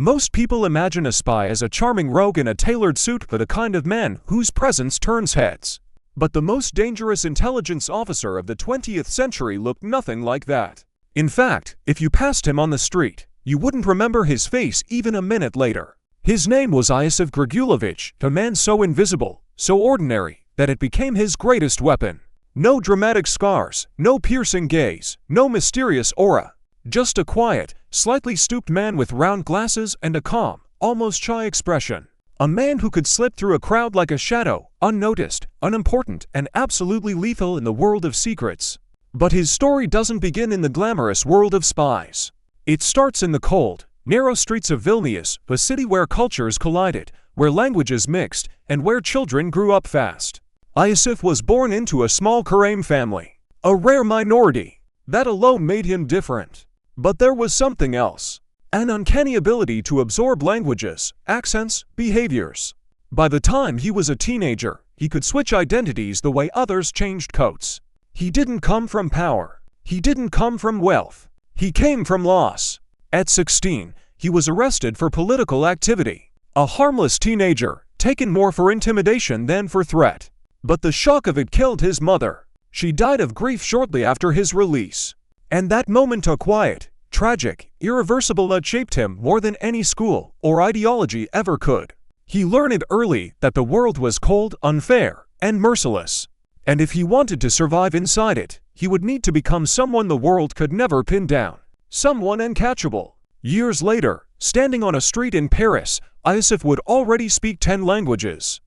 Most people imagine a spy as a charming rogue in a tailored suit, but a kind of man whose presence turns heads. But the most dangerous intelligence officer of the 20th century looked nothing like that. In fact, if you passed him on the street, you wouldn't remember his face even a minute later. His name was Iosif Grigulevich, a man so invisible, so ordinary, that it became his greatest weapon. No dramatic scars, no piercing gaze, no mysterious aura. Just a quiet, slightly stooped man with round glasses and a calm, almost shy expression. A man who could slip through a crowd like a shadow, unnoticed, unimportant, and absolutely lethal in the world of secrets. But his story doesn't begin in the glamorous world of spies. It starts in the cold, narrow streets of Vilnius, a city where cultures collided, where languages mixed, and where children grew up fast. Iosif was born into a small Karaim family, a rare minority. That alone made him different. But there was something else. An uncanny ability to absorb languages, accents, behaviors. By the time he was a teenager, he could switch identities the way others changed coats. He didn't come from power. He didn't come from wealth. He came from loss. At 16, he was arrested for political activity. A harmless teenager, taken more for intimidation than for threat. But the shock of it killed his mother. She died of grief shortly after his release. And that moment, a quiet, tragic, irreversible that shaped him more than any school or ideology ever could. He learned early that the world was cold, unfair, and merciless. And if he wanted to survive inside it, he would need to become someone the world could never pin down. Someone uncatchable. Years later, standing on a street in Paris, Iosif would already speak 10 languages.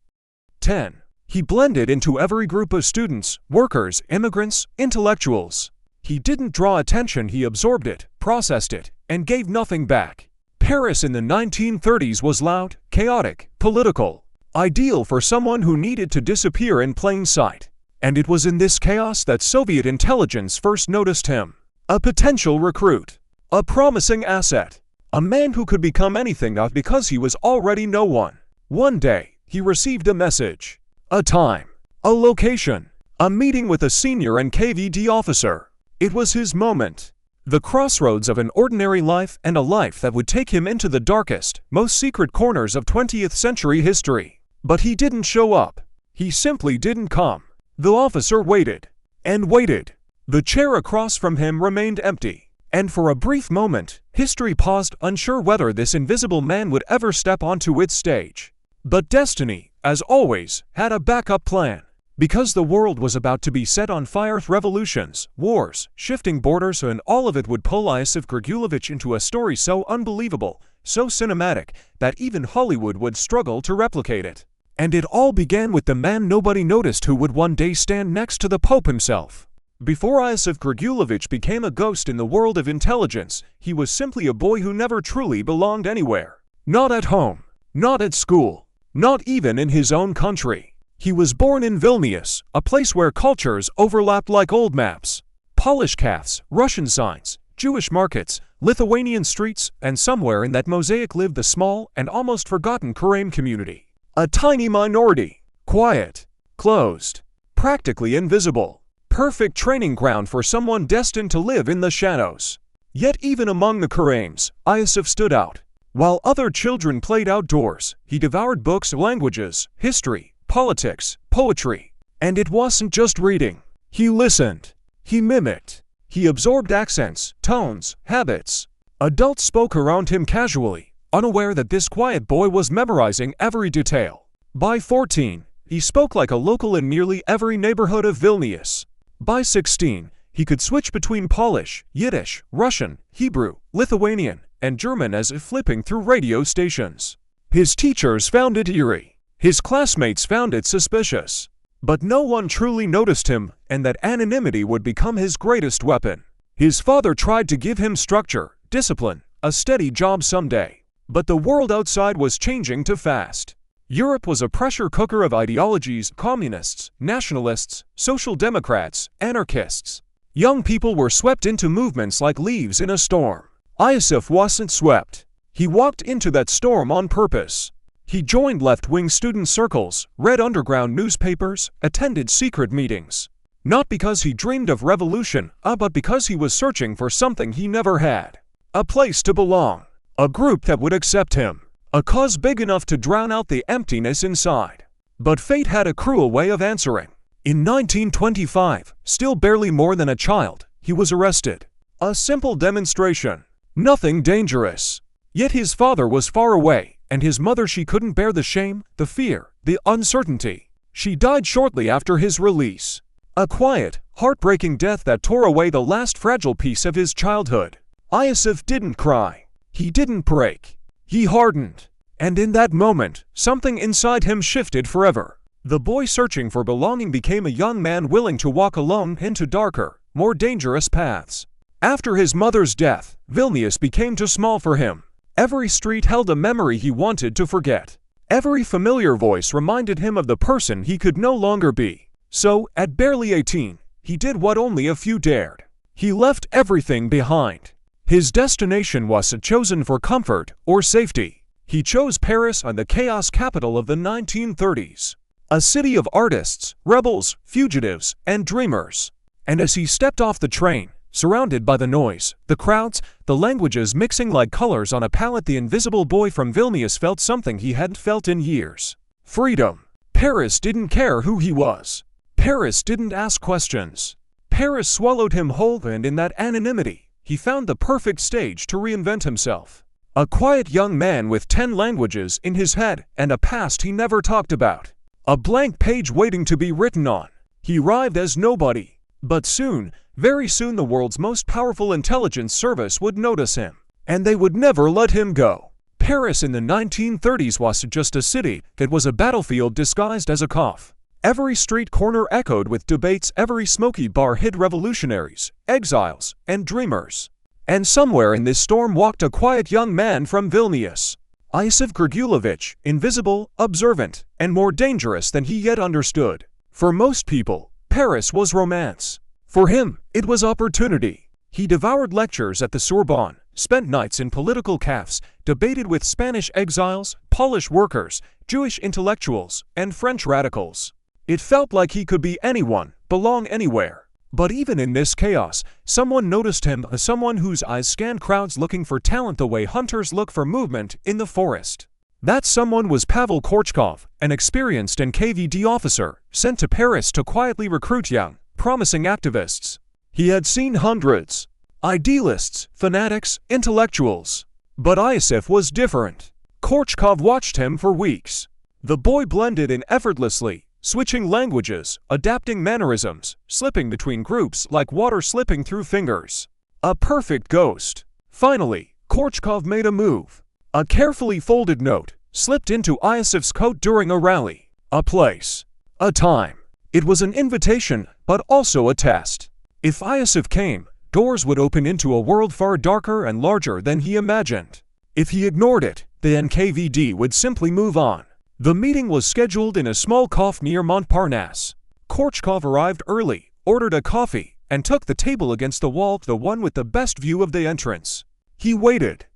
10. He blended into every group of students, workers, immigrants, intellectuals. He didn't draw attention, he absorbed it, processed it, and gave nothing back. Paris in the 1930s was loud, chaotic, political, ideal for someone who needed to disappear in plain sight. And it was in this chaos that Soviet intelligence first noticed him. A potential recruit. A promising asset. A man who could become anything not because he was already no one. One day, he received a message. A time. A location. A meeting with a senior NKVD officer. It was his moment. The crossroads of an ordinary life and a life that would take him into the darkest, most secret corners of 20th century history. But he didn't show up. He simply didn't come. The officer waited. And waited. The chair across from him remained empty. And for a brief moment, history paused, unsure whether this invisible man would ever step onto its stage. But destiny, as always, had a backup plan. Because the world was about to be set on fire, revolutions, wars, shifting borders, and all of it would pull Iosif Grigulevich into a story so unbelievable, so cinematic, that even Hollywood would struggle to replicate it. And it all began with the man nobody noticed who would one day stand next to the Pope himself. Before Iosif Grigulevich became a ghost in the world of intelligence, he was simply a boy who never truly belonged anywhere. Not at home. Not at school. Not even in his own country. He was born in Vilnius, a place where cultures overlapped like old maps. Polish caths, Russian signs, Jewish markets, Lithuanian streets, and somewhere in that mosaic lived the small and almost forgotten Karaim community. A tiny minority. Quiet. Closed. Practically invisible. Perfect training ground for someone destined to live in the shadows. Yet even among the Karaims, Iosif stood out. While other children played outdoors, he devoured books, languages, history, politics, poetry. And it wasn't just reading. He listened. He mimicked. He absorbed accents, tones, habits. Adults spoke around him casually, unaware that this quiet boy was memorizing every detail. By 14, he spoke like a local in nearly every neighborhood of Vilnius. By 16, he could switch between Polish, Yiddish, Russian, Hebrew, Lithuanian, and German as if flipping through radio stations. His teachers found it eerie. His classmates found it suspicious. But no one truly noticed him, and that anonymity would become his greatest weapon. His father tried to give him structure, discipline, a steady job someday. But the world outside was changing too fast. Europe was a pressure cooker of ideologies: communists, nationalists, social democrats, anarchists. Young people were swept into movements like leaves in a storm. Iosif wasn't swept. He walked into that storm on purpose. He joined left-wing student circles, read underground newspapers, attended secret meetings. Not because he dreamed of revolution, but because he was searching for something he never had. A place to belong. A group that would accept him. A cause big enough to drown out the emptiness inside. But fate had a cruel way of answering. In 1925, still barely more than a child, he was arrested. A simple demonstration. Nothing dangerous. Yet his father was far away, and his mother, she couldn't bear the shame, the fear, the uncertainty. She died shortly after his release. A quiet, heartbreaking death that tore away the last fragile piece of his childhood. Iosif didn't cry. He didn't break. He hardened. And in that moment, something inside him shifted forever. The boy searching for belonging became a young man willing to walk alone into darker, more dangerous paths. After his mother's death, Vilnius became too small for him. Every street held a memory he wanted to forget. Every familiar voice reminded him of the person he could no longer be. So, at barely 18, he did what only a few dared. He left everything behind. His destination wasn't chosen for comfort or safety. He chose Paris, and the chaos capital of the 1930s. A city of artists, rebels, fugitives, and dreamers. And as he stepped off the train, surrounded by the noise, the crowds, the languages mixing like colors on a palette, the invisible boy from Vilnius felt something he hadn't felt in years. Freedom. Paris didn't care who he was. Paris didn't ask questions. Paris swallowed him whole, and in that anonymity, he found the perfect stage to reinvent himself. A quiet young man with 10 languages in his head and a past he never talked about. A blank page waiting to be written on. He arrived as nobody. But soon, very soon, the world's most powerful intelligence service would notice him. And they would never let him go. Paris in the 1930s wasn't just a city, it was a battlefield disguised as a cough. Every street corner echoed with debates, every smoky bar hid revolutionaries, exiles, and dreamers. And somewhere in this storm walked a quiet young man from Vilnius. Iosif Grigulevich, invisible, observant, and more dangerous than he yet understood. For most people, Paris was romance. For him, it was opportunity. He devoured lectures at the Sorbonne, spent nights in political cafes, debated with Spanish exiles, Polish workers, Jewish intellectuals, and French radicals. It felt like he could be anyone, belong anywhere. But even in this chaos, someone noticed him, someone whose eyes scanned crowds looking for talent the way hunters look for movement in the forest. That someone was Pavel Korchkov, an experienced NKVD officer, sent to Paris to quietly recruit young, promising activists. He had seen hundreds. Idealists, fanatics, intellectuals. But Iosif was different. Korchkov watched him for weeks. The boy blended in effortlessly, switching languages, adapting mannerisms, slipping between groups like water slipping through fingers. A perfect ghost. Finally, Korchkov made a move. A carefully folded note slipped into Iosif's coat during a rally. A place. A time. It was an invitation, but also a test. If Iosif came, doors would open into a world far darker and larger than he imagined. If he ignored it, the NKVD would simply move on. The meeting was scheduled in a small cafe near Montparnasse. Korchkov arrived early, ordered a coffee, and took the table against the wall, the one with the best view of the entrance. He waited.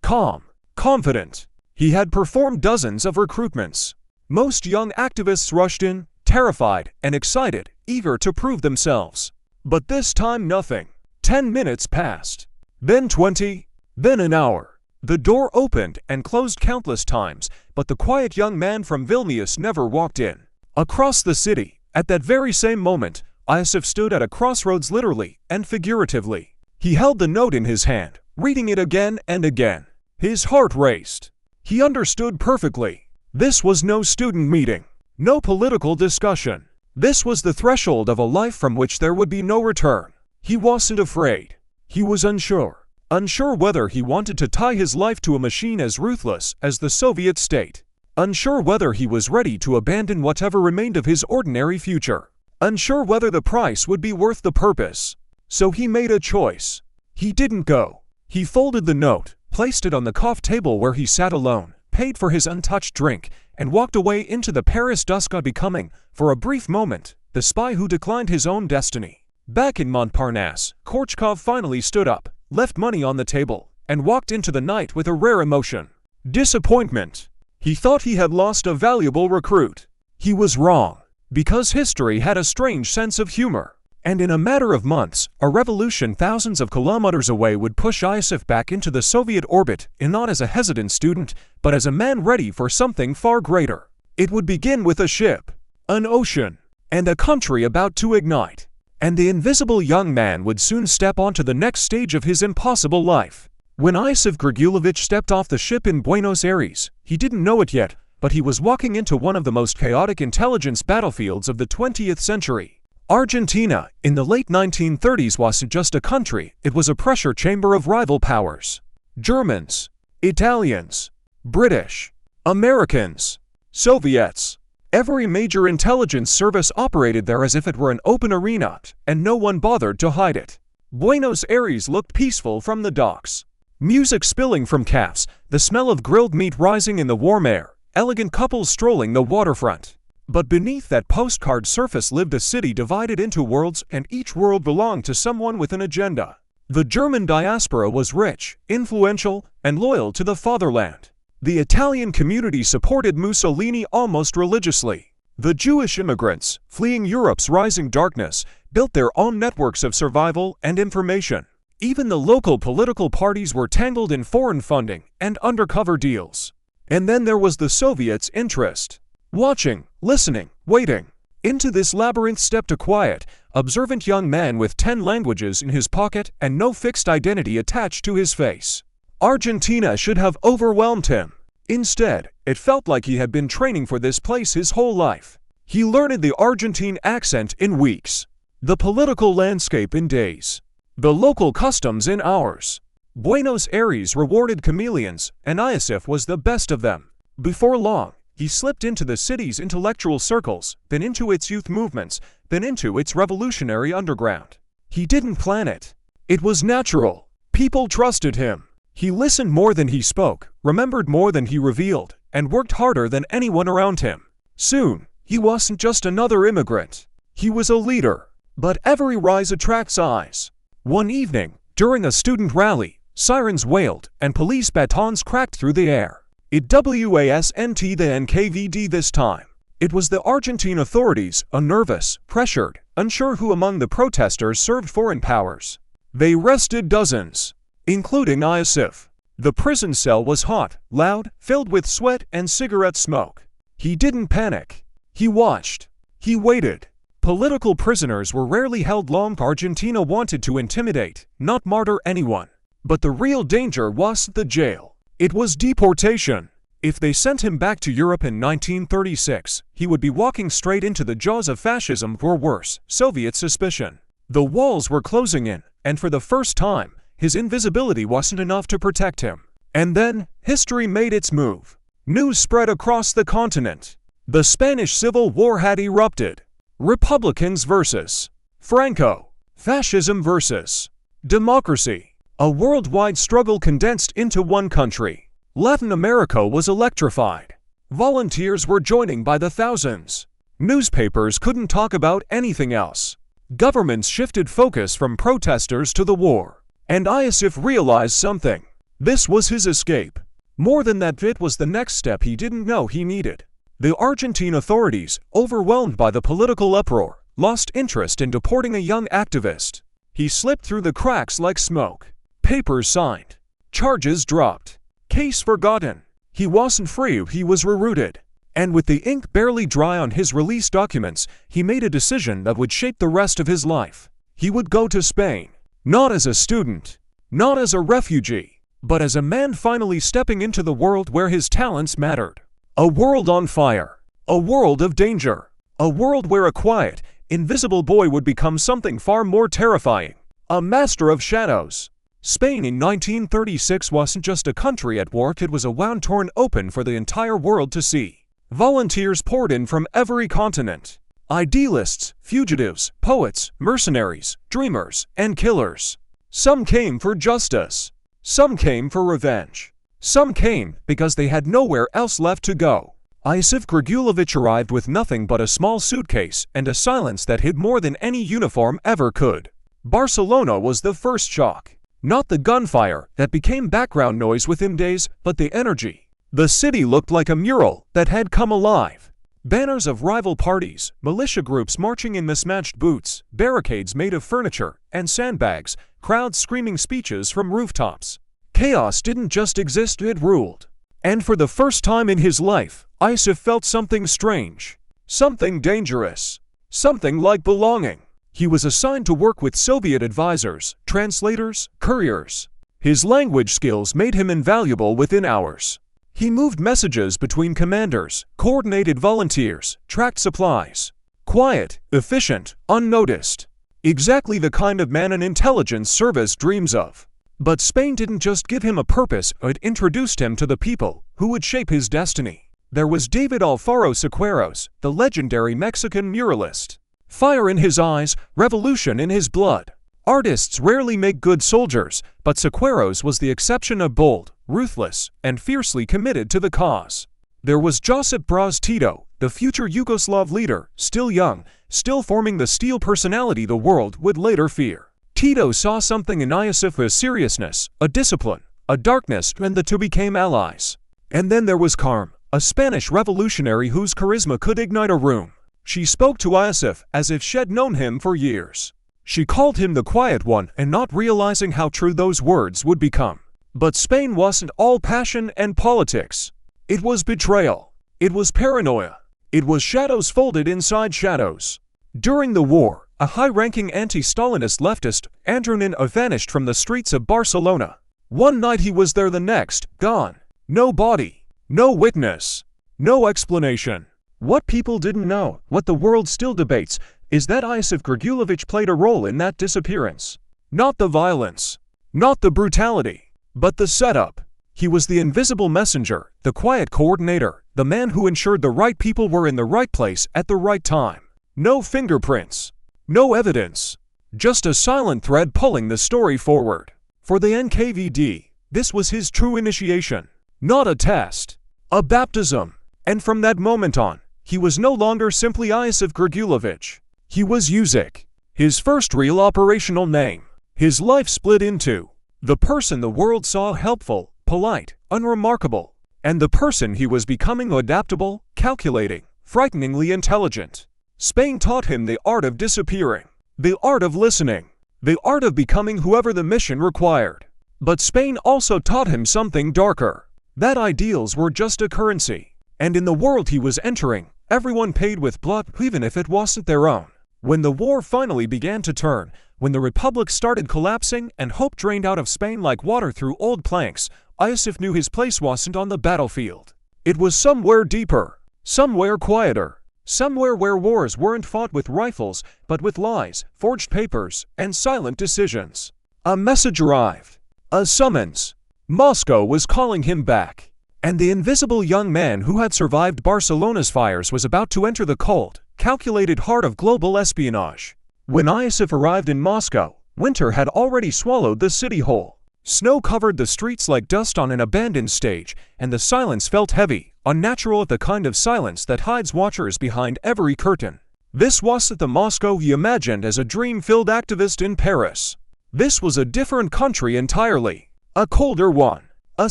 Calm, confident. He had performed dozens of recruitments. Most young activists rushed in, terrified and excited, eager to prove themselves. But this time nothing. 10 minutes passed. Then 20. Then an hour. The door opened and closed countless times, but the quiet young man from Vilnius never walked in. Across the city, at that very same moment, Iosif stood at a crossroads, literally and figuratively. He held the note in his hand, reading it again and again. His heart raced. He understood perfectly. This was no student meeting, no political discussion. This was the threshold of a life from which there would be no return. He wasn't afraid. He was unsure. Unsure whether he wanted to tie his life to a machine as ruthless as the Soviet state. Unsure whether he was ready to abandon whatever remained of his ordinary future. Unsure whether the price would be worth the purpose. So he made a choice. He didn't go. He folded the note, placed it on the coffee table where he sat alone, paid for his untouched drink, and walked away into the Paris dusk, becoming, for a brief moment, the spy who declined his own destiny. Back in Montparnasse, Korchkov finally stood up, left money on the table, and walked into the night with a rare emotion. Disappointment. He thought he had lost a valuable recruit. He was wrong, because history had a strange sense of humor. And in a matter of months, a revolution thousands of kilometers away would push Iosif back into the Soviet orbit, and not as a hesitant student, but as a man ready for something far greater. It would begin with a ship, an ocean, and a country about to ignite. And the invisible young man would soon step onto the next stage of his impossible life. When Iosif Grigulevich stepped off the ship in Buenos Aires, he didn't know it yet, but he was walking into one of the most chaotic intelligence battlefields of the 20th century. Argentina, in the late 1930s, wasn't just a country, it was a pressure chamber of rival powers. Germans, Italians, British, Americans, Soviets. Every major intelligence service operated there as if it were an open arena, and no one bothered to hide it. Buenos Aires looked peaceful from the docks. Music spilling from cafes, the smell of grilled meat rising in the warm air, elegant couples strolling the waterfront. But beneath that postcard surface lived a city divided into worlds, and each world belonged to someone with an agenda. The German diaspora was rich, influential, and loyal to the fatherland. The Italian community supported Mussolini almost religiously. The Jewish immigrants, fleeing Europe's rising darkness, built their own networks of survival and information. Even the local political parties were tangled in foreign funding and undercover deals. And then there was the Soviets' interest. Watching, listening, waiting. Into this labyrinth stepped a quiet, observant young man with 10 languages in his pocket and no fixed identity attached to his face. Argentina should have overwhelmed him. Instead, it felt like he had been training for this place his whole life. He learned the Argentine accent in weeks, the political landscape in days, the local customs in hours. Buenos Aires rewarded chameleons, and Iosif was the best of them. Before long, he slipped into the city's intellectual circles, then into its youth movements, then into its revolutionary underground. He didn't plan it. It was natural. People trusted him. He listened more than he spoke, remembered more than he revealed, and worked harder than anyone around him. Soon, he wasn't just another immigrant. He was a leader. But every rise attracts eyes. One evening, during a student rally, sirens wailed and police batons cracked through the air. It wasn't the NKVD this time. It was the Argentine authorities, unnervous, pressured, unsure who among the protesters served foreign powers. They arrested dozens, including Iosif. The prison cell was hot, loud, filled with sweat and cigarette smoke. He didn't panic. He watched. He waited. Political prisoners were rarely held long. Argentina wanted to intimidate, not martyr anyone. But the real danger wasn't the jail. It was deportation. If they sent him back to Europe in 1936, he would be walking straight into the jaws of fascism or worse, Soviet suspicion. The walls were closing in, and for the first time, his invisibility wasn't enough to protect him. And then, history made its move. News spread across the continent. The Spanish Civil War had erupted. Republicans versus Franco. Fascism versus democracy. A worldwide struggle condensed into one country. Latin America was electrified. Volunteers were joining by the thousands. Newspapers couldn't talk about anything else. Governments shifted focus from protesters to the war. And Iosif realized something. This was his escape. More than that, it was the next step he didn't know he needed. The Argentine authorities, overwhelmed by the political uproar, lost interest in deporting a young activist. He slipped through the cracks like smoke. Papers signed. Charges dropped. Case forgotten. He wasn't free, he was rerouted. And with the ink barely dry on his release documents, he made a decision that would shape the rest of his life. He would go to Spain. Not as a student. Not as a refugee. But as a man finally stepping into the world where his talents mattered. A world on fire. A world of danger. A world where a quiet, invisible boy would become something far more terrifying. A master of shadows. Spain in 1936 wasn't just a country at war, it was a wound torn open for the entire world to see. Volunteers poured in from every continent. Idealists, fugitives, poets, mercenaries, dreamers, and killers. Some came for justice. Some came for revenge. Some came because they had nowhere else left to go. Iosif Grigulevich arrived with nothing but a small suitcase and a silence that hid more than any uniform ever could. Barcelona was the first shock. Not the gunfire that became background noise within days, but the energy. The city looked like a mural that had come alive. Banners of rival parties, militia groups marching in mismatched boots, barricades made of furniture and sandbags, crowds screaming speeches from rooftops. Chaos didn't just exist, it ruled. And for the first time in his life, Iosif felt something strange, something dangerous, something like belonging. He was assigned to work with Soviet advisors, translators, couriers. His language skills made him invaluable within hours. He moved messages between commanders, coordinated volunteers, tracked supplies. Quiet, efficient, unnoticed. Exactly the kind of man an intelligence service dreams of. But Spain didn't just give him a purpose, it introduced him to the people who would shape his destiny. There was David Alfaro Siqueiros, the legendary Mexican muralist. Fire in his eyes, revolution in his blood. Artists rarely make good soldiers, but Siqueiros was the exception of bold, ruthless, and fiercely committed to the cause. There was Josip Broz Tito, the future Yugoslav leader, still young, still forming the steel personality the world would later fear. Tito saw something in Iosif: a seriousness, a discipline, a darkness, and the two became allies. And then there was Carm, a Spanish revolutionary whose charisma could ignite a room. She spoke to Iosif as if she'd known him for years. She called him the quiet one, and not realizing how true those words would become. But Spain wasn't all passion and politics. It was betrayal. It was paranoia. It was shadows folded inside shadows. During the war, a high-ranking anti-Stalinist leftist, Andronin, vanished from the streets of Barcelona. One night he was there, the next, gone. No body. No witness. No explanation. What people didn't know, what the world still debates, is that Iosif Grigulevich played a role in that disappearance. Not the violence. Not the brutality. But the setup. He was the invisible messenger, the quiet coordinator, the man who ensured the right people were in the right place at the right time. No fingerprints. No evidence. Just a silent thread pulling the story forward. For the NKVD, this was his true initiation. Not a test. A baptism. And from that moment on, he was no longer simply Iosif Grigulevich. He was Yusik, his first real operational name. His life split into the person the world saw helpful, polite, unremarkable, and the person he was becoming: adaptable, calculating, frighteningly intelligent. Spain taught him the art of disappearing, the art of listening, the art of becoming whoever the mission required. But Spain also taught him something darker, that ideals were just a currency, and in the world he was entering, everyone paid with blood, even if it wasn't their own. When the war finally began to turn, when the republic started collapsing and hope drained out of Spain like water through old planks, Iosif knew his place wasn't on the battlefield. It was somewhere deeper, somewhere quieter, somewhere where wars weren't fought with rifles, but with lies, forged papers, and silent decisions. A message arrived. A summons. Moscow was calling him back. And the invisible young man who had survived Barcelona's fires was about to enter the cold, calculated heart of global espionage. When Iosif arrived in Moscow, winter had already swallowed the city whole. Snow covered the streets like dust on an abandoned stage, and the silence felt heavy, unnatural, the kind of silence that hides watchers behind every curtain. This wasn't the Moscow he imagined as a dream-filled activist in Paris. This was a different country entirely. A colder one. A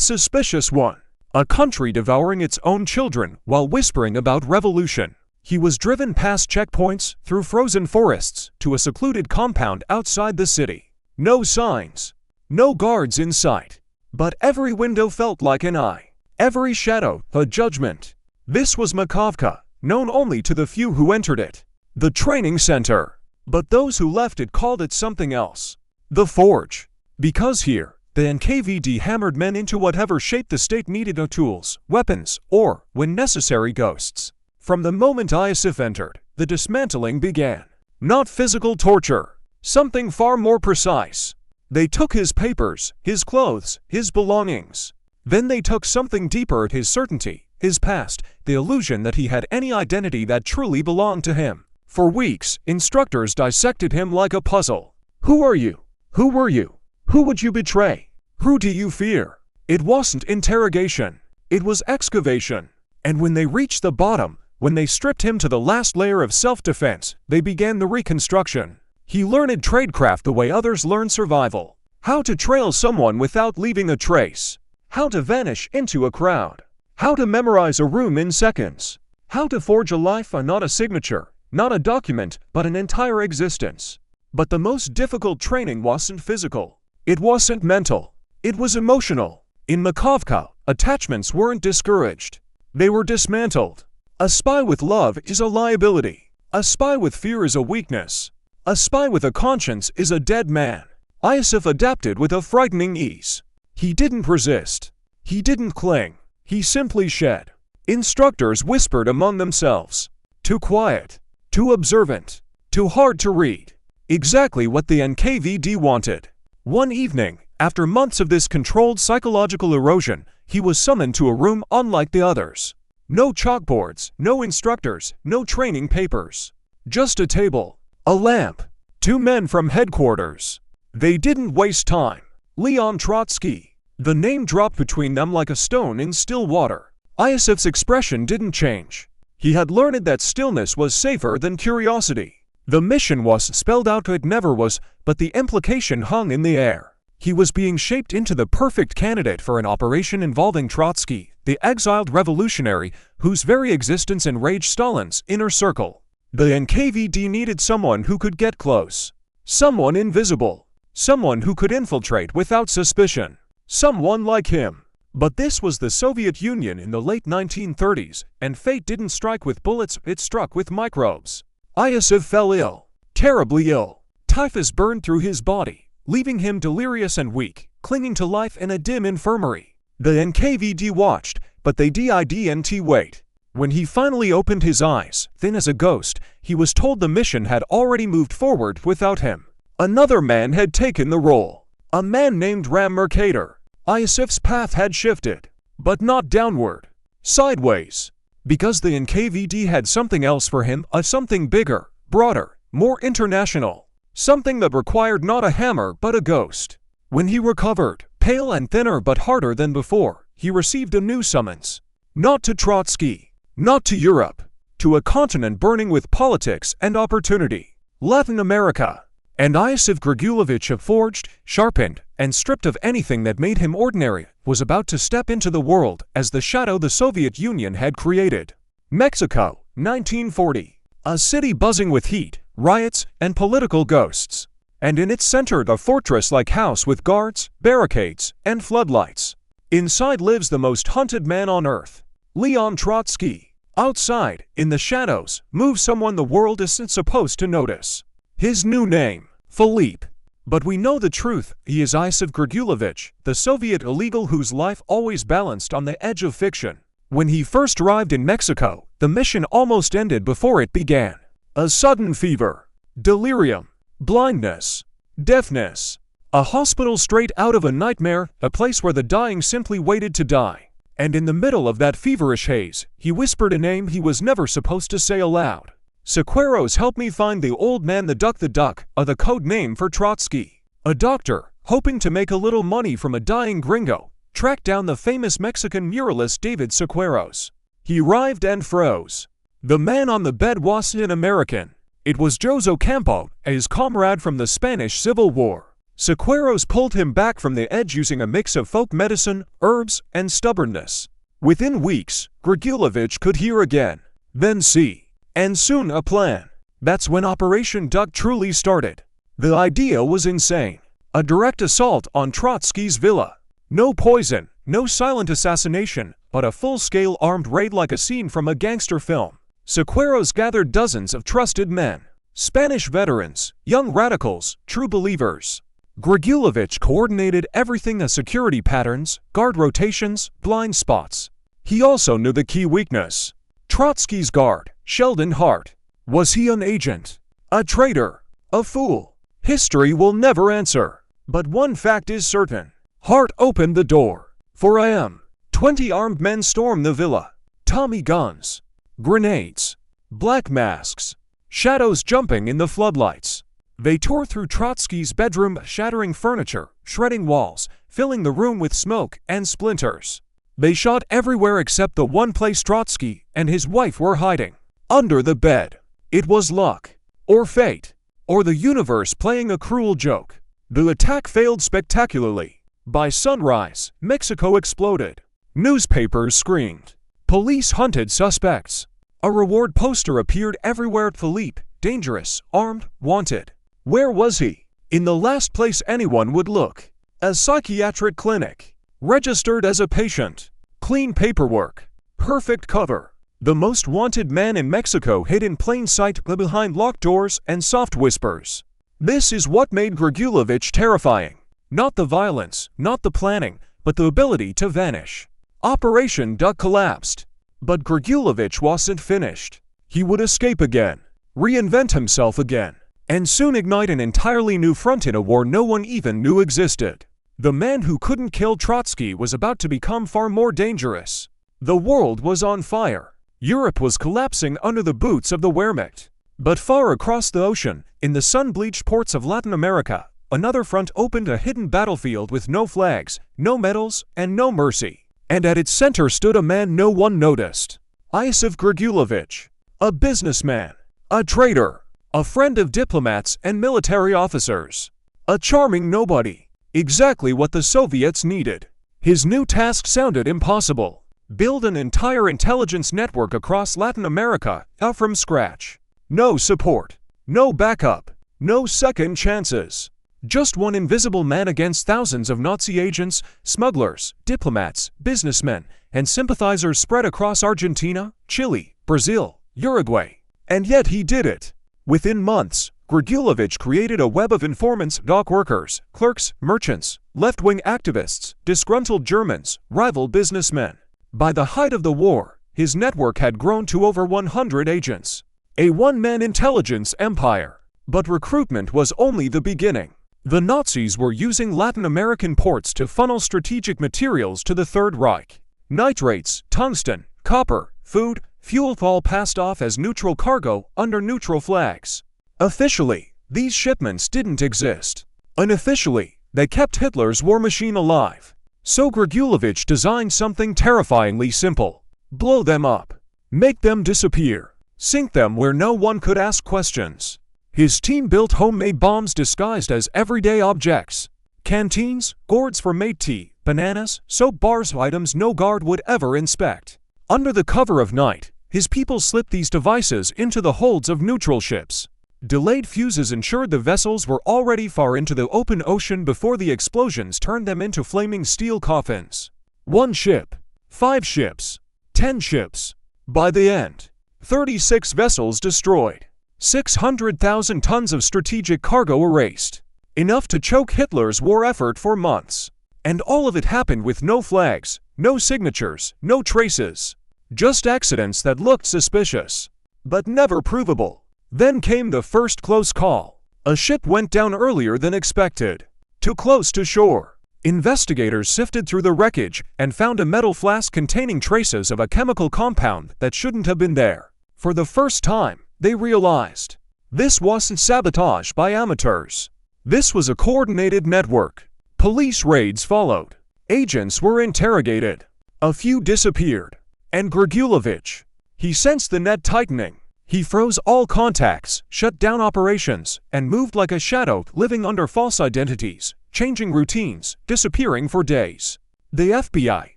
suspicious one. A country devouring its own children while whispering about revolution. He was driven past checkpoints, through frozen forests, to a secluded compound outside the city. No signs. No guards in sight. But every window felt like an eye. Every shadow, a judgment. This was Makovka, known only to the few who entered it. The training center. But those who left it called it something else. The Forge. Because here, the NKVD hammered men into whatever shape the state needed: tools, weapons, or, when necessary, ghosts. From the moment Iosif entered, the dismantling began. Not physical torture. Something far more precise. They took his papers, his clothes, his belongings. Then they took something deeper: his certainty, his past, the illusion that he had any identity that truly belonged to him. For weeks, instructors dissected him like a puzzle. Who are you? Who were you? Who would you betray? Who do you fear? It wasn't interrogation. It was excavation. And when they reached the bottom, when they stripped him to the last layer of self-defense, they began the reconstruction. He learned tradecraft the way others learn survival. How to trail someone without leaving a trace. How to vanish into a crowd. How to memorize a room in seconds. How to forge a life, not a signature, not a document, but an entire existence. But the most difficult training wasn't physical. It wasn't mental. It was emotional. In Makovka, attachments weren't discouraged. They were dismantled. A spy with love is a liability. A spy with fear is a weakness. A spy with a conscience is a dead man. Iosif adapted with a frightening ease. He didn't resist. He didn't cling. He simply shed. Instructors whispered among themselves. Too quiet. Too observant. Too hard to read. Exactly what the NKVD wanted. One evening, after months of this controlled psychological erosion, he was summoned to a room unlike the others. No chalkboards, no instructors, no training papers. Just a table, a lamp, two men from headquarters. They didn't waste time. Leon Trotsky. The name dropped between them like a stone in still water. Iosif's expression didn't change. He had learned that stillness was safer than curiosity. The mission was spelled out, it never was, but the implication hung in the air. He was being shaped into the perfect candidate for an operation involving Trotsky, the exiled revolutionary whose very existence enraged Stalin's inner circle. The NKVD needed someone who could get close. Someone invisible. Someone who could infiltrate without suspicion. Someone like him. But this was the Soviet Union in the late 1930s, and fate didn't strike with bullets, it struck with microbes. Iosif fell ill. Terribly ill. Typhus burned through his body, leaving him delirious and weak, clinging to life in a dim infirmary. The NKVD watched, but they didn't wait. When he finally opened his eyes, thin as a ghost, he was told the mission had already moved forward without him. Another man had taken the role. A man named Ram Mercator. Iosif's path had shifted, but not downward. Sideways. Because the NKVD had something else for him, something bigger, broader, more international. Something that required not a hammer but a ghost. When he recovered, pale and thinner but harder than before, he received a new summons. Not to Trotsky. Not to Europe. To a continent burning with politics and opportunity. Latin America. And Iosif Grigulevich, forged, sharpened, and stripped of anything that made him ordinary, was about to step into the world as the shadow the Soviet Union had created. Mexico, 1940. A city buzzing with heat, riots, and political ghosts. And in its center a fortress-like house with guards, barricades, and floodlights. Inside lives the most hunted man on earth, Leon Trotsky. Outside, in the shadows, moves someone the world isn't supposed to notice. His new name, Philippe. But we know the truth, he is Iosif Grigulevich, the Soviet illegal whose life always balanced on the edge of fiction. When he first arrived in Mexico, the mission almost ended before it began. A sudden fever, delirium, blindness, deafness. A hospital straight out of a nightmare, a place where the dying simply waited to die. And in the middle of that feverish haze, he whispered a name he was never supposed to say aloud. Sequeiros, help me find the old man. The duck, the code name for Trotsky. A doctor, hoping to make a little money from a dying gringo, tracked down the famous Mexican muralist David Sequeiros. He arrived and froze. The man on the bed wasn't an American. It was Jose Ocampo, his comrade from the Spanish Civil War. Sequeiros pulled him back from the edge using a mix of folk medicine, herbs, and stubbornness. Within weeks, Grigulevich could hear again, then see. And soon a plan. That's when Operation Duck truly started. The idea was insane. A direct assault on Trotsky's villa. No poison, no silent assassination, but a full-scale armed raid like a scene from a gangster film. Sequeiros gathered dozens of trusted men. Spanish veterans, young radicals, true believers. Grigulevich coordinated everything: security patterns, guard rotations, blind spots. He also knew the key weakness. Trotsky's guard, Sheldon Hart. Was he an agent? A traitor? A fool? History will never answer. But one fact is certain. Hart opened the door. 4 a.m. 20 armed men stormed the villa. Tommy guns. Grenades. Black masks. Shadows jumping in the floodlights. They tore through Trotsky's bedroom, shattering furniture, shredding walls, filling the room with smoke and splinters. They shot everywhere except the one place Trotsky and his wife were hiding. Under the bed. It was luck. Or fate. Or the universe playing a cruel joke. The attack failed spectacularly. By sunrise, Mexico exploded. Newspapers screamed. Police hunted suspects. A reward poster appeared everywhere. Philippe, dangerous, armed, wanted. Where was he? In the last place anyone would look. A psychiatric clinic. Registered as a patient. Clean paperwork. Perfect cover. The most wanted man in Mexico hid in plain sight behind locked doors and soft whispers. This is what made Grigulevich terrifying. Not the violence, not the planning, but the ability to vanish. Operation Duck collapsed. But Grigulevich wasn't finished. He would escape again, reinvent himself again, and soon ignite an entirely new front in a war no one even knew existed. The man who couldn't kill Trotsky was about to become far more dangerous. The world was on fire. Europe was collapsing under the boots of the Wehrmacht. But far across the ocean, in the sun-bleached ports of Latin America, another front opened, a hidden battlefield with no flags, no medals, and no mercy. And at its center stood a man no one noticed. Iosif Grigulevich. A businessman. A traitor. A friend of diplomats and military officers. A charming nobody. Exactly what the Soviets needed. His new task sounded impossible. Build an entire intelligence network across Latin America, out from scratch. No support. No backup. No second chances. Just one invisible man against thousands of Nazi agents, smugglers, diplomats, businessmen, and sympathizers spread across Argentina, Chile, Brazil, Uruguay. And yet he did it. Within months, Grigulevich created a web of informants, dock workers, clerks, merchants, left-wing activists, disgruntled Germans, rival businessmen. By the height of the war, his network had grown to over 100 agents. A one-man intelligence empire. But recruitment was only the beginning. The Nazis were using Latin American ports to funnel strategic materials to the Third Reich. Nitrates, tungsten, copper, food, fuel all passed off as neutral cargo under neutral flags. Officially, these shipments didn't exist. Unofficially, they kept Hitler's war machine alive. So Grigulevich designed something terrifyingly simple. Blow them up. Make them disappear. Sink them where no one could ask questions. His team built homemade bombs disguised as everyday objects. Canteens, gourds for made tea, bananas, soap bars, items no guard would ever inspect. Under the cover of night, his people slipped these devices into the holds of neutral ships. Delayed fuses ensured the vessels were already far into the open ocean before the explosions turned them into flaming steel coffins. 1 ship, 5 ships, 10 ships. By the end, 36 vessels destroyed. 600,000 tons of strategic cargo erased. Enough to choke Hitler's war effort for months. And all of it happened with no flags, no signatures, no traces. Just accidents that looked suspicious, but never provable. Then came the first close call. A ship went down earlier than expected. Too close to shore. Investigators sifted through the wreckage and found a metal flask containing traces of a chemical compound that shouldn't have been there. For the first time, they realized this wasn't sabotage by amateurs. This was a coordinated network. Police raids followed. Agents were interrogated. A few disappeared. And Grigulevich, he sensed the net tightening. He froze all contacts, shut down operations, and moved like a shadow, living under false identities, changing routines, disappearing for days. The FBI,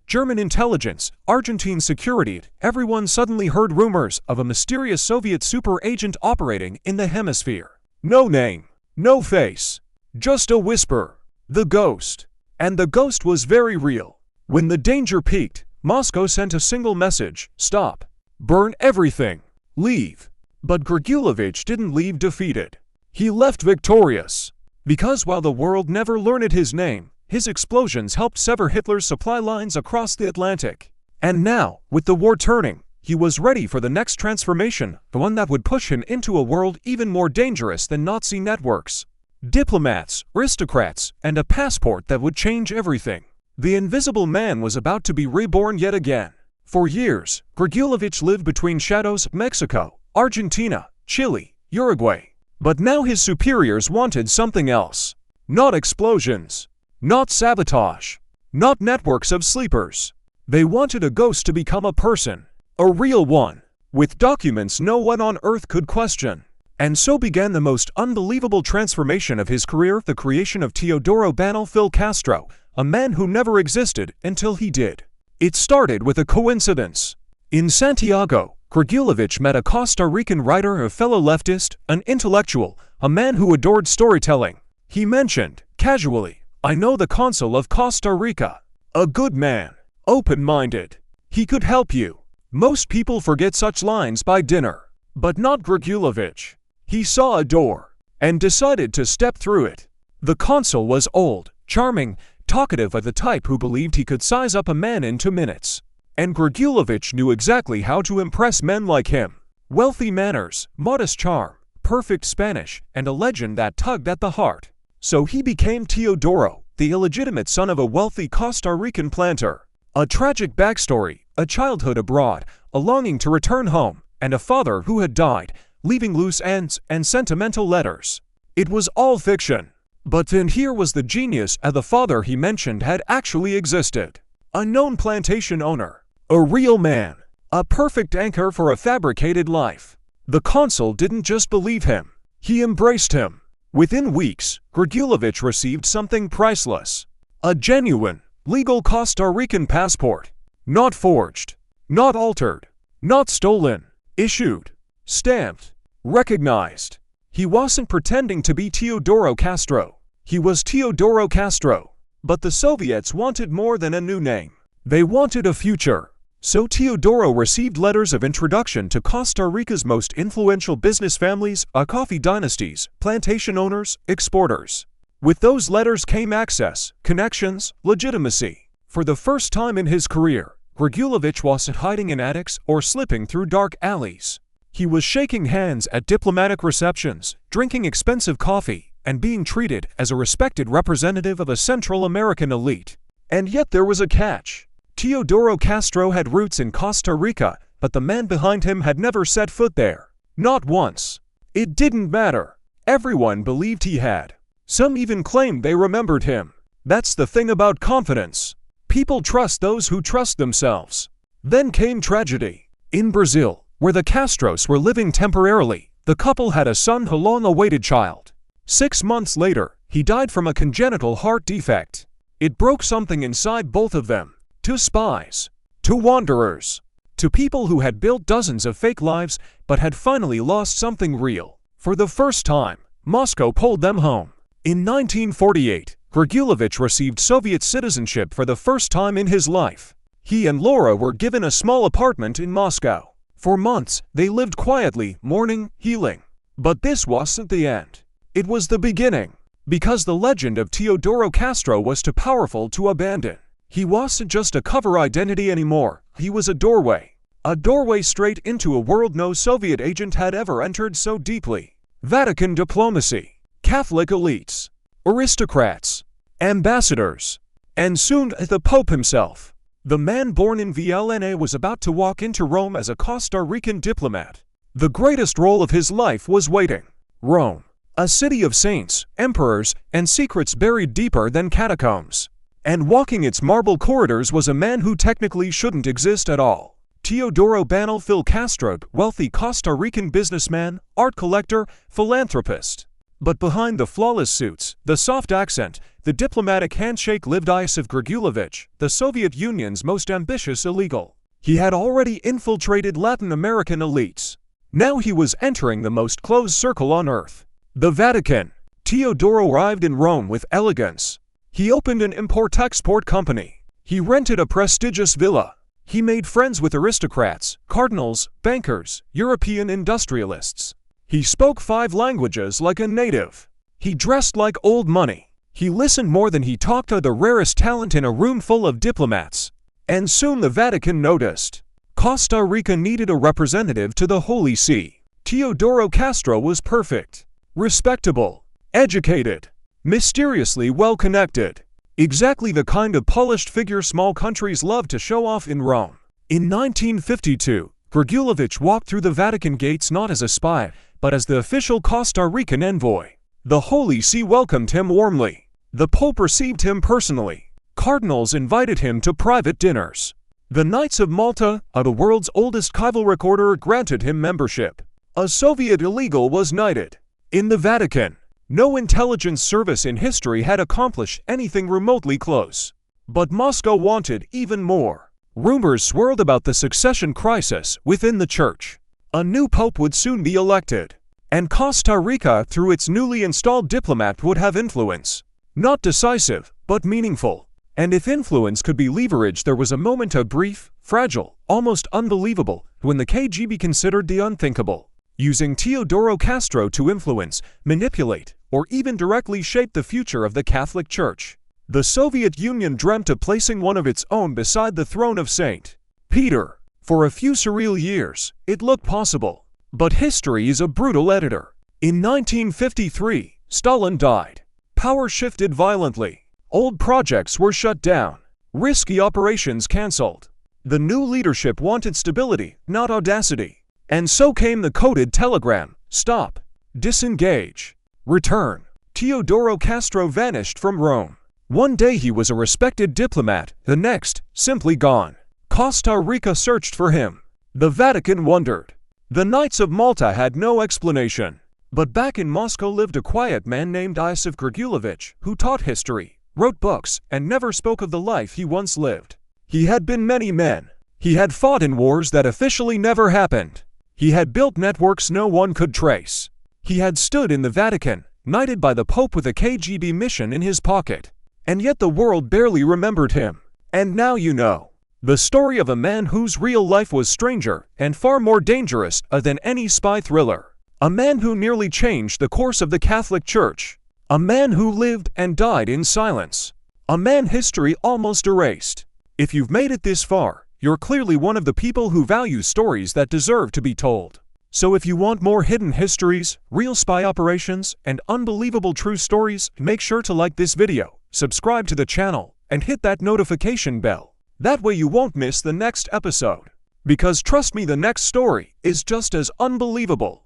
German intelligence, Argentine security, everyone suddenly heard rumors of a mysterious Soviet super agent operating in the hemisphere. No name, no face, just a whisper. The ghost. And the ghost was very real. When the danger peaked, Moscow sent a single message: stop. Burn everything. Leave. But Grigulevich didn't leave defeated. He left victorious. Because while the world never learned his name, his explosions helped sever Hitler's supply lines across the Atlantic. And now, with the war turning, he was ready for the next transformation, the one that would push him into a world even more dangerous than Nazi networks. Diplomats, aristocrats, and a passport that would change everything. The Invisible Man was about to be reborn yet again. For years, Grigulevich lived between shadows: Mexico, Argentina, Chile, Uruguay. But now his superiors wanted something else. Not explosions. Not sabotage. Not networks of sleepers. They wanted a ghost to become a person. A real one. With documents no one on earth could question. And so began the most unbelievable transformation of his career, the creation of Teodoro Banal Fidel Castro, a man who never existed until he did. It started with a coincidence. In Santiago, Grigulevich met a Costa Rican writer, a fellow leftist, an intellectual, a man who adored storytelling. He mentioned, casually, "I know the consul of Costa Rica. A good man, open-minded. He could help you." Most people forget such lines by dinner, but not Grigulevich. He saw a door and decided to step through it. The consul was old, charming, talkative, of the type who believed he could size up a man in 2 minutes. And Grigulevich knew exactly how to impress men like him. Wealthy manners, modest charm, perfect Spanish, and a legend that tugged at the heart. So he became Teodoro, the illegitimate son of a wealthy Costa Rican planter. A tragic backstory, a childhood abroad, a longing to return home, and a father who had died, leaving loose ends and sentimental letters. It was all fiction. But then here was the genius, and the father he mentioned had actually existed. A known plantation owner. A real man. A perfect anchor for a fabricated life. The consul didn't just believe him. He embraced him. Within weeks, Grigulevich received something priceless. A genuine, legal Costa Rican passport. Not forged. Not altered. Not stolen. Issued. Stamped. Recognized. He wasn't pretending to be Teodoro Castro. He was Teodoro Castro. But the Soviets wanted more than a new name. They wanted a future. So Teodoro received letters of introduction to Costa Rica's most influential business families, coffee dynasties, plantation owners, exporters. With those letters came access, connections, legitimacy. For the first time in his career, Grigulevich wasn't hiding in attics or slipping through dark alleys. He was shaking hands at diplomatic receptions, drinking expensive coffee, and being treated as a respected representative of a Central American elite. And yet there was a catch. Teodoro Castro had roots in Costa Rica, but the man behind him had never set foot there. Not once. It didn't matter. Everyone believed he had. Some even claimed they remembered him. That's the thing about confidence. People trust those who trust themselves. Then came tragedy. In Brazil, where the Castros were living temporarily, the couple had a son, a long-awaited child. 6 months later, he died from a congenital heart defect. It broke something inside both of them. To spies, to wanderers, to people who had built dozens of fake lives but had finally lost something real. For the first time, Moscow pulled them home. In 1948, Grigulevich received Soviet citizenship for the first time in his life. He and Laura were given a small apartment in Moscow. For months, they lived quietly, mourning, healing. But this wasn't the end. It was the beginning. Because the legend of Teodoro Castro was too powerful to abandon. He wasn't just a cover identity anymore, he was a doorway. A doorway straight into a world no Soviet agent had ever entered so deeply. Vatican diplomacy, Catholic elites, aristocrats, ambassadors, and soon the Pope himself. The man born in Vienna was about to walk into Rome as a Costa Rican diplomat. The greatest role of his life was waiting. Rome, a city of saints, emperors, and secrets buried deeper than catacombs. And walking its marble corridors was a man who technically shouldn't exist at all. Teodoro Banalfil Castro, wealthy Costa Rican businessman, art collector, philanthropist. But behind the flawless suits, the soft accent, the diplomatic handshake lived Iosif Grigulevich, the Soviet Union's most ambitious illegal. He had already infiltrated Latin American elites. Now he was entering the most closed circle on earth. The Vatican. Teodoro arrived in Rome with elegance. He opened an import-export company. He rented a prestigious villa. He made friends with aristocrats, cardinals, bankers, European industrialists. He spoke 5 languages like a native. He dressed like old money. He listened more than he talked, to the rarest talent in a room full of diplomats. And soon the Vatican noticed. Costa Rica needed a representative to the Holy See. Teodoro Castro was perfect. Respectable. Educated. Mysteriously well-connected. Exactly the kind of polished figure small countries love to show off in Rome. In 1952, Grigulevich walked through the Vatican gates not as a spy, but as the official Costa Rican envoy. The Holy See welcomed him warmly. The Pope received him personally. Cardinals invited him to private dinners. The Knights of Malta, the world's oldest chivalric order, granted him membership. A Soviet illegal was knighted. In the Vatican, no intelligence service in history had accomplished anything remotely close. But Moscow wanted even more. Rumors swirled about the succession crisis within the church. A new pope would soon be elected, and Costa Rica, through its newly installed diplomat, would have influence. Not decisive, but meaningful. And if influence could be leveraged, there was a moment of brief, fragile, almost unbelievable, when the KGB considered the unthinkable, using Teodoro Castro to influence, manipulate, or even directly shape the future of the Catholic Church. The Soviet Union dreamt of placing one of its own beside the throne of St. Peter. For a few surreal years, it looked possible. But history is a brutal editor. In 1953, Stalin died. Power shifted violently. Old projects were shut down. Risky operations cancelled. The new leadership wanted stability, not audacity. And so came the coded telegram: stop, disengage, return. Teodoro Castro vanished from Rome. One day he was a respected diplomat, the next, simply gone. Costa Rica searched for him. The Vatican wondered. The Knights of Malta had no explanation. But back in Moscow lived a quiet man named Iosif Grigulevich, who taught history, wrote books, and never spoke of the life he once lived. He had been many men. He had fought in wars that officially never happened. He had built networks no one could trace. He had stood in the Vatican, knighted by the Pope with a KGB mission in his pocket. And yet the world barely remembered him. And now you know. The story of a man whose real life was stranger and far more dangerous than any spy thriller. A man who nearly changed the course of the Catholic Church. A man who lived and died in silence. A man history almost erased. If you've made it this far, you're clearly one of the people who value stories that deserve to be told. So if you want more hidden histories, real spy operations, and unbelievable true stories, make sure to like this video, subscribe to the channel, and hit that notification bell. That way you won't miss the next episode. Because trust me, the next story is just as unbelievable.